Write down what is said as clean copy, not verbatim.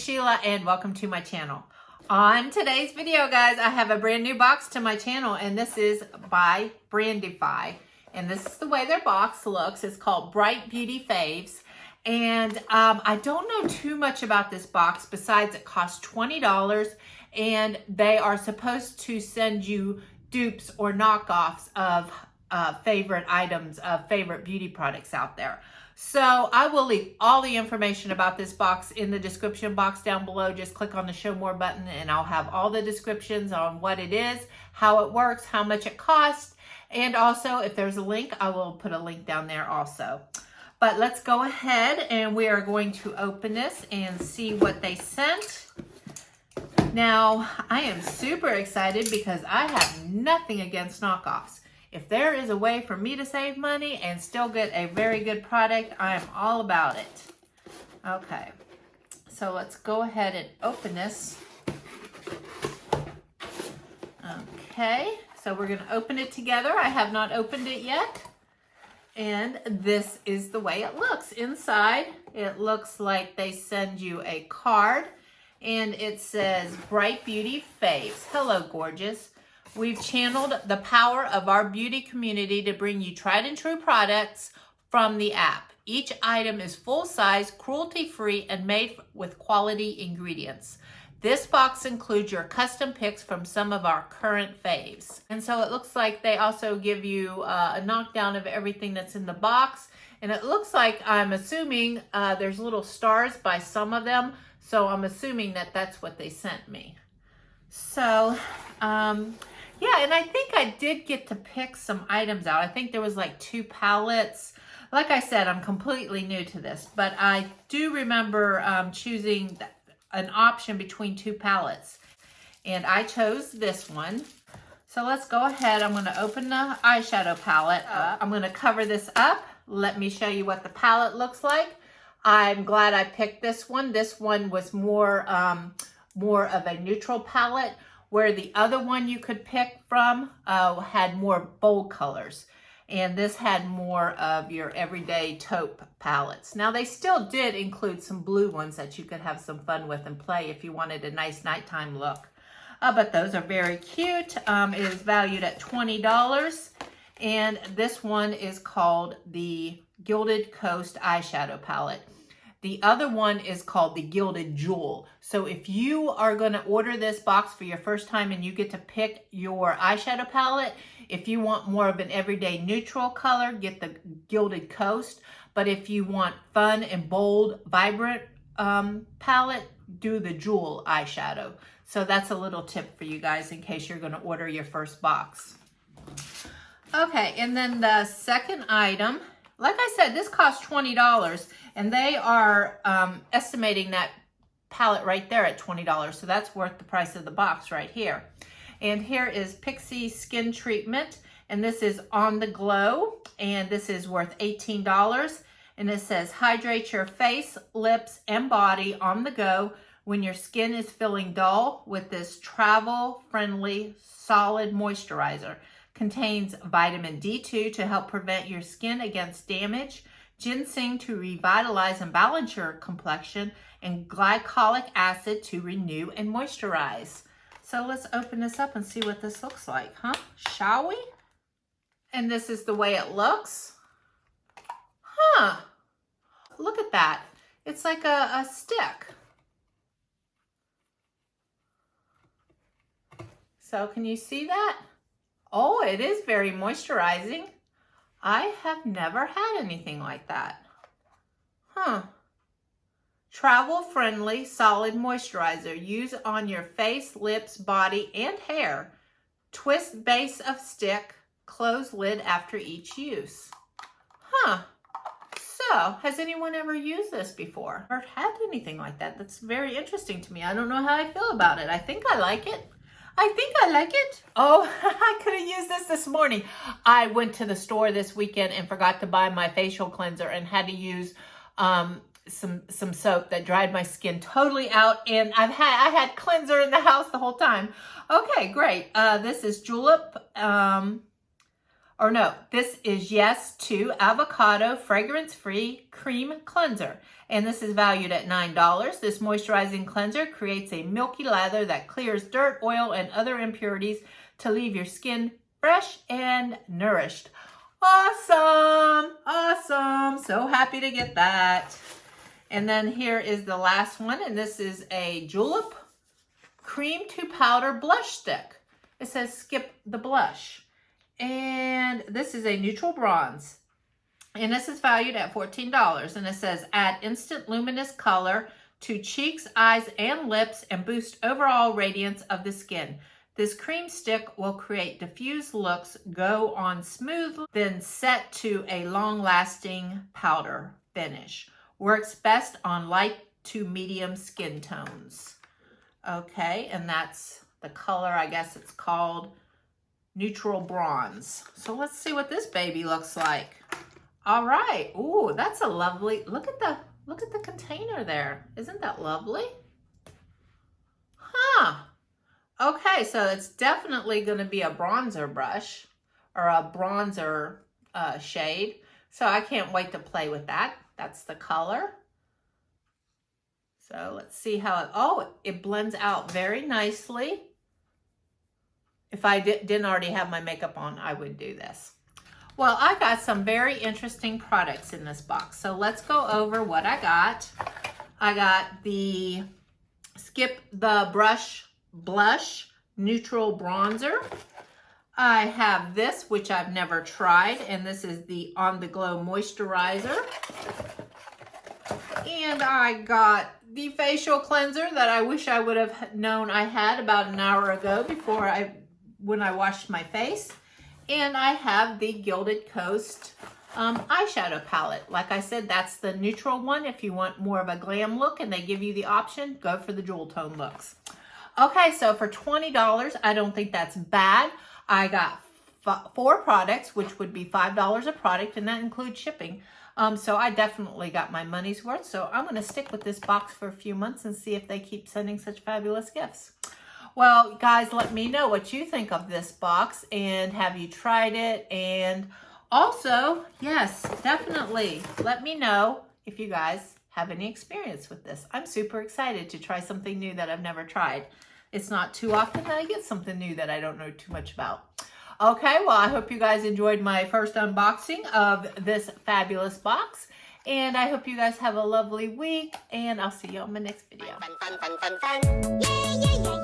is Sheila and welcome to my channel. On today's video, guys, I have a brand new box to my channel and this is by BRANDEFY. And this is the way their box looks. It's called Bright Beauty Faves. And I don't know too much about this box besides it costs $20 and they are supposed to send you dupes or knockoffs of favorite items of favorite beauty products out there. So I will leave all the information about this box in the description box down below. Just click on the show more button and I'll have all the descriptions on what it is, how it works, how much it costs, and also if there's a link, I will put a link down there also. But let's go ahead and we are going to open this and see what they sent. Now, I am super excited because I have nothing against knockoffs. If there is a way for me to save money and still get a very good product, I am all about it. Okay, so let's go ahead and open this. Okay, so we're gonna open it together. I have not opened it yet. And this is the way it looks. Inside, it looks like they send you a card and it says Bright Beauty Faves. Hello, gorgeous. We've channeled the power of our beauty community to bring you tried and true products from the app. Each item is full-size, cruelty-free, and made with quality ingredients. This box includes your custom picks from some of our current faves. And so it looks like they also give you a knockdown of everything that's in the box. And it looks like, I'm assuming, there's little stars by some of them. So I'm assuming that that's what they sent me. So, yeah, and I think I did get to pick some items out. I think there was like 2 palettes. Like I said, I'm completely new to this, but I do remember choosing an option between 2 palettes. And I chose this one. So let's go ahead. I'm going to open the eyeshadow palette up. I'm going to cover this up. Let me show you what the palette looks like. I'm glad I picked this one. This one was more of a neutral palette, where the other one you could pick from had more bold colors. And this had more of your everyday taupe palettes. Now they still did include some blue ones that you could have some fun with and play if you wanted a nice nighttime look. But those are very cute. It is valued at $20. And this one is called the Gilded Coast Eyeshadow Palette. The other one is called the Gilded Jewel. So if you are going to order this box for your first time and you get to pick your eyeshadow palette, if you want more of an everyday neutral color, get the Gilded Coast. But if you want fun and bold, vibrant palette, do the Jewel eyeshadow. So that's a little tip for you guys in case you're going to order your first box. Okay, and then the second item, like I said, this costs $20. And they are estimating that palette right there at $20. So that's worth the price of the box right here. And here is Pixi Skin Treatment. And this is On the Glow. And this is worth $18. And it says, hydrate your face, lips, and body on the go when your skin is feeling dull with this travel-friendly solid moisturizer. Contains vitamin D2 to help prevent your skin against damage, ginseng to revitalize and balance your complexion, and glycolic acid to renew and moisturize. So let's open this up and see what this looks like, huh? Shall we? And this is the way it looks. Huh. Look at that. It's like a stick. So can you see that? Oh, it is very moisturizing. I have never had anything like that. Huh. Travel-friendly solid moisturizer. Use on your face, lips, body, and hair. Twist base of stick. Close lid after each use. Huh. So, has anyone ever used this before or had anything like that? That's very interesting to me. I don't know how I feel about it. I think I like it. I think I like it. Oh, I could have used this morning. I went to the store this weekend and forgot to buy my facial cleanser and had to use some soap that dried my skin totally out. And I had cleanser in the house the whole time. Okay, great. This is Julep or no, this is Yes to Avocado Fragrance-Free Cream Cleanser. And this is valued at $9. This moisturizing cleanser creates a milky lather that clears dirt, oil, and other impurities to leave your skin fresh and nourished. Awesome! Awesome! So happy to get that. And then here is the last one, and this is a Julep Cream to Powder Blush Stick. It says skip the blush. And this is a neutral bronze. And this is valued at $14. And it says add instant luminous color to cheeks, eyes, and lips and boost overall radiance of the skin. This cream stick will create diffused looks, go on smoothly, then set to a long-lasting powder finish. Works best on light to medium skin tones. Okay, and that's the color, I guess it's called neutral bronze. So let's see what this baby looks like. All right. Ooh, that's a lovely, look at the container there. Isn't that lovely? Huh. Okay, so it's definitely going to be a bronzer brush or a bronzer shade. So I can't wait to play with that. That's the color. So let's see how it blends out very nicely. If I didn't already have my makeup on, I would do this. Well, I got some very interesting products in this box. So let's go over what I got. I got the Skip the Brush Blush Neutral Bronzer. I have this, which I've never tried, and this is the On the Glow Moisturizer. And I got the facial cleanser that I wish I would have known I had about an hour ago when I washed my face. And I have the Gilded Coast eyeshadow palette. Like I said, that's the neutral one. If you want more of a glam look and they give you the option, go for the jewel tone looks. Okay, so for $20, I don't think that's bad. I got 4 products, which would be $5 a product, and that includes shipping. So I definitely got my money's worth. So I'm going to stick with this box for a few months and see if they keep sending such fabulous gifts. Well, guys, let me know what you think of this box, and have you tried it? And also, yes, definitely let me know if you guys have any experience with this. I'm super excited to try something new that I've never tried. It's not too often that I get something new that I don't know too much about. Okay, well, I hope you guys enjoyed my first unboxing of this fabulous box. And I hope you guys have a lovely week. And I'll see you on my next video. Fun, fun, fun, fun, fun. Yeah, yeah, yeah.